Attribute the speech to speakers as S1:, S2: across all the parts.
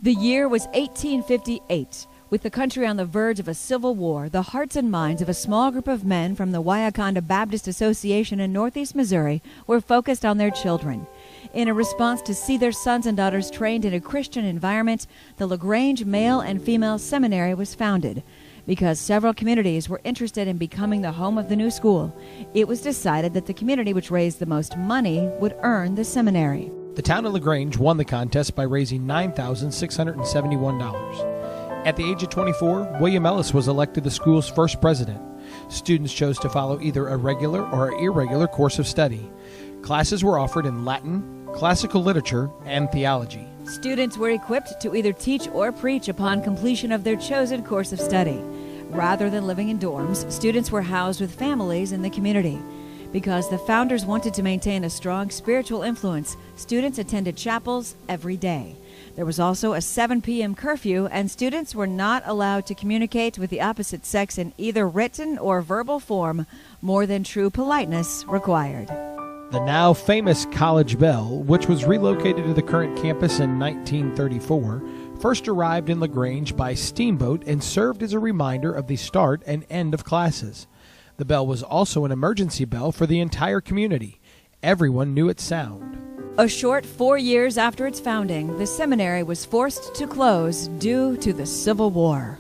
S1: The year was 1858. With the country on the verge of a civil war, the hearts and minds of a small group of men from the Wauconda Baptist Association in Northeast Missouri were focused on their children. In a response to see their sons and daughters trained in a Christian environment, the LaGrange Male and Female Seminary was founded. Because several communities were interested in becoming the home of the new school, it was decided that the community which raised the most money would earn the seminary.
S2: The town of LaGrange won the contest by raising $9,671. At the age of 24, William Ellis was elected the school's first president. Students chose to follow either a regular or irregular course of study. Classes were offered in Latin, classical literature, and theology.
S1: Students were equipped to either teach or preach upon completion of their chosen course of study. Rather than living in dorms, students were housed with families in the community. Because the founders wanted to maintain a strong spiritual influence, students attended chapels every day. There was also a 7 p.m. curfew, and students were not allowed to communicate with the opposite sex in either written or verbal form, more than true politeness required.
S2: The now famous College Bell, which was relocated to the current campus in 1934, first arrived in LaGrange by steamboat and served as a reminder of the start and end of classes. The bell was also an emergency bell for the entire community. Everyone knew its sound.
S1: A short 4 years after its founding, the seminary was forced to close due to the Civil War.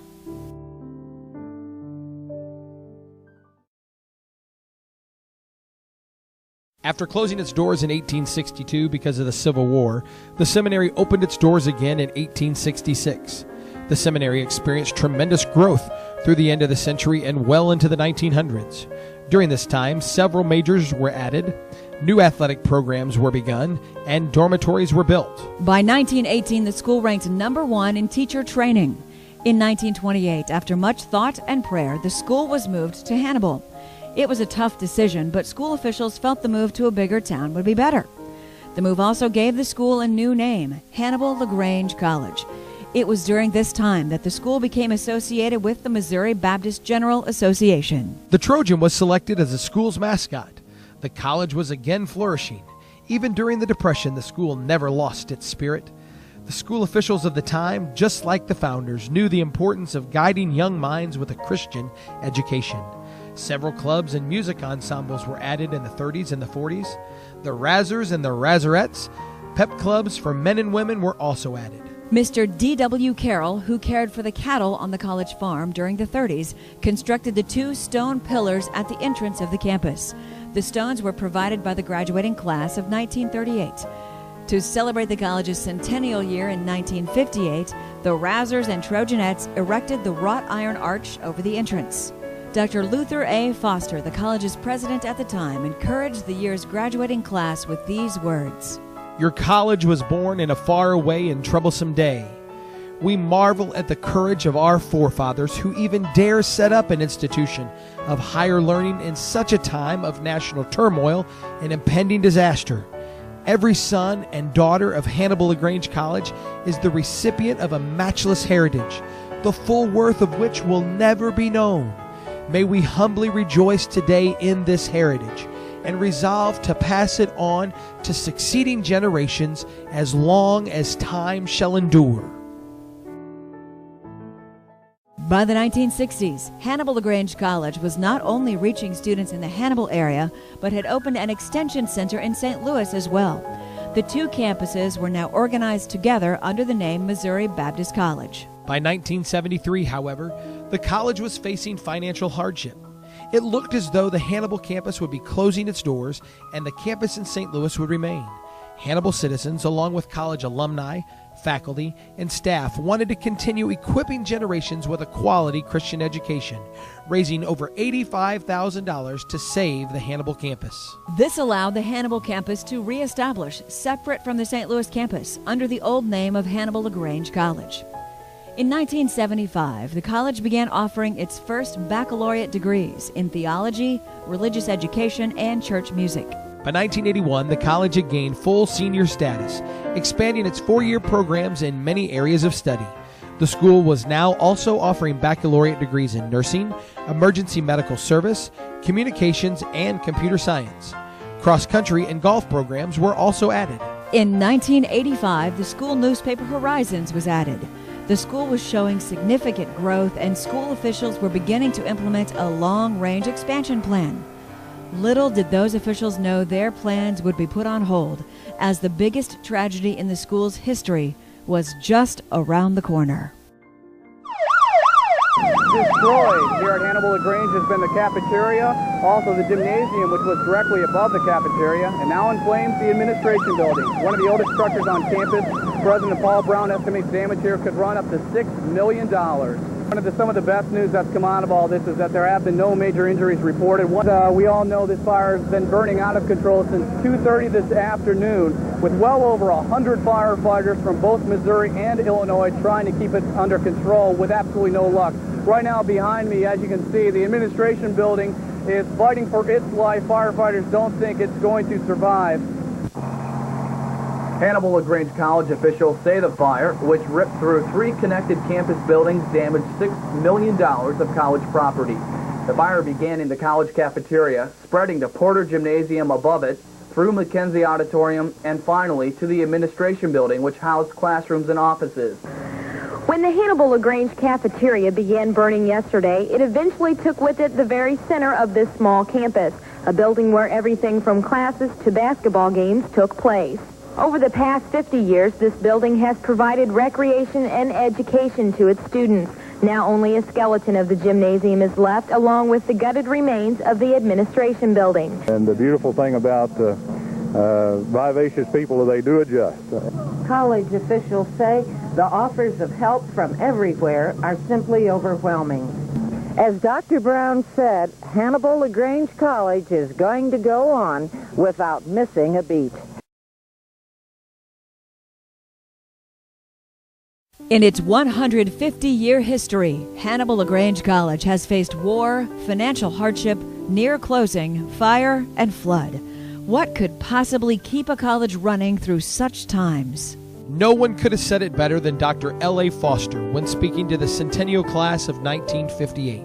S2: After closing its doors in 1862 because of the Civil War, the seminary opened its doors again in 1866. The seminary experienced tremendous growth through the end of the century and well into the 1900s. During this time, several majors were added, new athletic programs were begun, and dormitories were built.
S1: By 1918, the school ranked number 1 in teacher training. In 1928, after much thought and prayer, the school was moved to Hannibal. It was a tough decision, but school officials felt the move to a bigger town would be better. The move also gave the school a new name, Hannibal LaGrange College. It was during this time that the school became associated with the Missouri Baptist General Association.
S2: The Trojan was selected as the school's mascot. The college was again flourishing. Even during the Depression, the school never lost its spirit. The school officials of the time, just like the founders, knew the importance of guiding young minds with a Christian education. Several clubs and music ensembles were added in the 30s and the 40s. The Razzers and the Razzerettes, pep clubs for men and women, were also added.
S1: Mr. D.W. Carroll, who cared for the cattle on the college farm during the 30s, constructed the 2 stone pillars at the entrance of the campus. The stones were provided by the graduating class of 1938. To celebrate the college's centennial year in 1958, the Razzers and Trojanettes erected the wrought iron arch over the entrance. Dr. Luther A. Foster, the college's president at the time, encouraged the year's graduating class with these words:
S2: "Your college was born in a faraway and troublesome day. We marvel at the courage of our forefathers who even dare set up an institution of higher learning in such a time of national turmoil and impending disaster. Every son and daughter of Hannibal LaGrange College is the recipient of a matchless heritage, the full worth of which will never be known. May we humbly rejoice today in this heritage and resolve to pass it on to succeeding generations as long as time shall endure."
S1: By the 1960s, Hannibal LaGrange College was not only reaching students in the Hannibal area, but had opened an extension center in St. Louis as well. The 2 campuses were now organized together under the name Missouri Baptist College.
S2: By 1973, however, the college was facing financial hardship. It looked as though the Hannibal campus would be closing its doors and the campus in St. Louis would remain. Hannibal citizens, along with college alumni, faculty, and staff, wanted to continue equipping generations with a quality Christian education, raising over $85,000 to save the Hannibal campus.
S1: This allowed the Hannibal campus to reestablish separate from the St. Louis campus under the old name of Hannibal LaGrange College. In 1975, the college began offering its first baccalaureate degrees in theology, religious education, and church music.
S2: By 1981, the college had gained full senior status, expanding its 4-year programs in many areas of study. The school was now also offering baccalaureate degrees in nursing, emergency medical service, communications, and computer science. Cross-country and golf programs were also added.
S1: In 1985, the school newspaper Horizons was added. The school was showing significant growth, and school officials were beginning to implement a long-range expansion plan. Little did those officials know their plans would be put on hold, as the biggest tragedy in the school's history was just around the corner.
S3: Destroyed here at Hannibal LaGrange has been the cafeteria, also the gymnasium, which was directly above the cafeteria, and now in flames the administration building. One of the oldest structures on campus. President Paul Brown estimates damage here could run up to $6 million. Some of the best news that's come out of all this is that there have been no major injuries reported. We all know this fire has been burning out of control since 2:30 this afternoon, with well over 100 firefighters from both Missouri and Illinois trying to keep it under control with absolutely no luck. Right now behind me, as you can see, the administration building is fighting for its life. Firefighters don't think it's going to survive. Hannibal LaGrange College officials say the fire, which ripped through 3 connected campus buildings, damaged $6 million of college property. The fire began in the college cafeteria, spreading to Porter Gymnasium above it, through McKenzie Auditorium, and finally to the administration building, which housed classrooms and offices.
S4: When the Hannibal LaGrange cafeteria began burning yesterday, it eventually took with it the very center of this small campus, a building where everything from classes to basketball games took place. Over the past 50 years, this building has provided recreation and education to its students. Now only a skeleton of the gymnasium is left, along with the gutted remains of the administration building.
S5: And the beautiful thing about vivacious people is they do adjust.
S6: College officials say the offers of help from everywhere are simply overwhelming. As Dr. Brown said, Hannibal LaGrange College is going to go on without missing a beat.
S1: In its 150-year history, Hannibal LaGrange College has faced war, financial hardship, near closing, fire, and flood. What could possibly keep a college running through such times?
S2: No one could have said it better than Dr. L.A. Foster when speaking to the Centennial Class of 1958.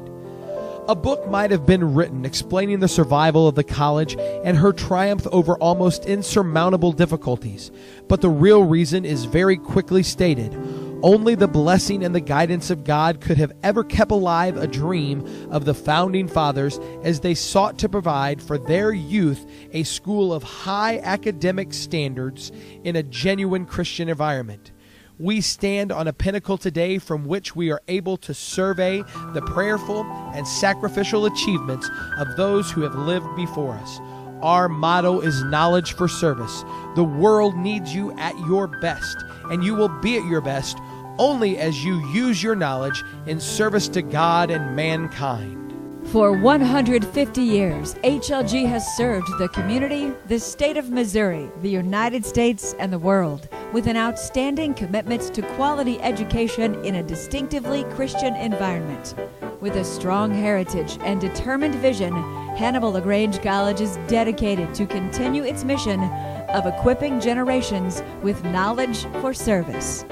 S2: A book might have been written explaining the survival of the college and her triumph over almost insurmountable difficulties, but the real reason is very quickly stated. Only the blessing and the guidance of God could have ever kept alive a dream of the Founding Fathers as they sought to provide for their youth a school of high academic standards in a genuine Christian environment. We stand on a pinnacle today from which we are able to survey the prayerful and sacrificial achievements of those who have lived before us. Our motto is knowledge for service. The world needs you at your best, and you will be at your best only as you use your knowledge in service to God and mankind.
S1: For 150 years, HLG has served the community, the state of Missouri, the United States, and the world with an outstanding commitment to quality education in a distinctively Christian environment. With a strong heritage and determined vision, Hannibal LaGrange College is dedicated to continue its mission of equipping generations with knowledge for service.